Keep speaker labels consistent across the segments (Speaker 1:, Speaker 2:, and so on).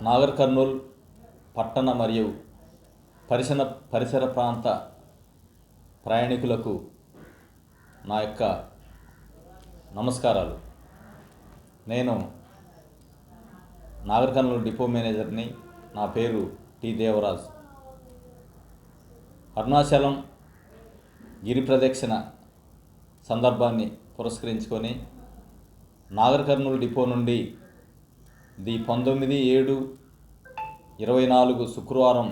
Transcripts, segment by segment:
Speaker 1: నాగర్ కర్నూల్ పట్టణ మరియు పరిసర ప్రాంత ప్రయాణికులకు నా యొక్క నమస్కారాలు. నేను నాగర్ కర్నూల్ డిపో మేనేజర్ని. నా పేరు టి దేవరాజ్. అరుణాచలం గిరి ప్రదక్షిణ సందర్భాన్ని పురస్కరించుకొని నాగర్ కర్నూల్ డిపో నుండి 19/7/24 శుక్రవారం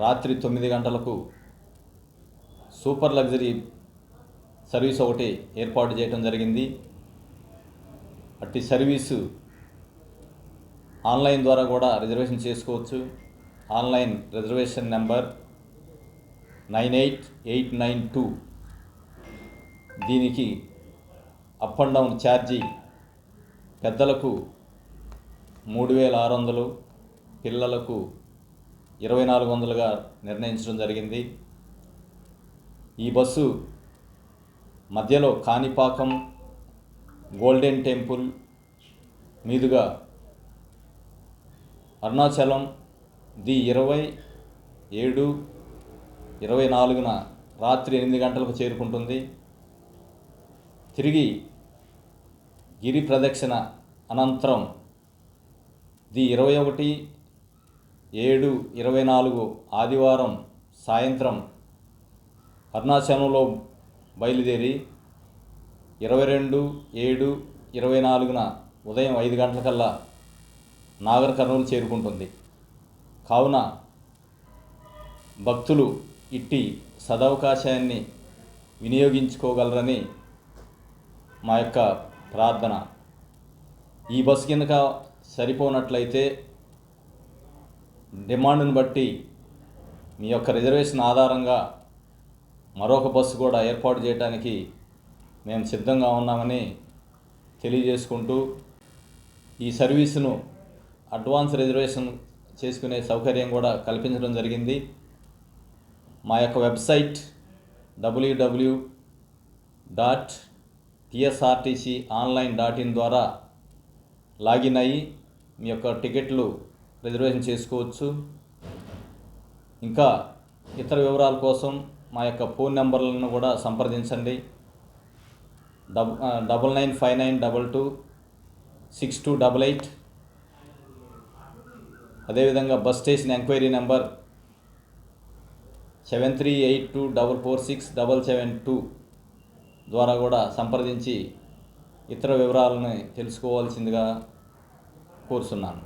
Speaker 1: రాత్రి 9 గంటలకు సూపర్ లగ్జరీ సర్వీస్ ఒకటి ఏర్పాటు చేయడం జరిగింది. అట్టి సర్వీసు ఆన్లైన్ ద్వారా కూడా రిజర్వేషన్ చేసుకోవచ్చు. Online reservation number 98892. దీనికి అప్ అండ్ డౌన్ ఛార్జీ పెద్దలకు 3600, పిల్లలకు 2400గా నిర్ణయించడం జరిగింది. ఈ బస్సు మధ్యలో కాణిపాకం గోల్డెన్ టెంపుల్ మీదుగా అరుణాచలం 20/7/24 రాత్రి 8 గంటలకు చేరుకుంటుంది. తిరిగి గిరి ప్రదక్షిణ అనంతరం 21/7/24 ఆదివారం సాయంత్రం అరుణాచలంలో బయలుదేరి 22/7/24 ఉదయం 5 గంటలకల్లా నాగర్ కర్నూలు చేరుకుంటుంది. కావున భక్తులు ఇట్టి సదవకాశాన్ని వినియోగించుకోగలరని మా యొక్క ప్రార్థన. ఈ బస్సు కిందక సరిపోనట్లయితే డిమాండ్ను బట్టి మీ యొక్క రిజర్వేషన్ ఆధారంగా మరొక బస్సు కూడా ఏర్పాటు చేయడానికి మేము సిద్ధంగా ఉన్నామని తెలియజేసుకుంటూ, ఈ సర్వీసును అడ్వాన్స్ రిజర్వేషన్ చేసుకునే సౌకర్యం కూడా కల్పించడం జరిగింది. మా యొక్క వెబ్సైట్ www.tsrtconline.in ద్వారా లాగిన్ అయ్యి మీ యొక్క టికెట్లు రిజర్వేషన్ చేసుకోవచ్చు. ఇంకా ఇతర వివరాల కోసం మా యొక్క ఫోన్ నెంబర్లను కూడా సంప్రదించండి. 9959226288. అదేవిధంగా బస్ స్టేషన్ ఎంక్వైరీ నెంబర్ 7382446772 ద్వారా కూడా సంప్రదించి ఇతర వివరాలను తెలుసుకోవాల్సిందిగా కోరుతున్నాను.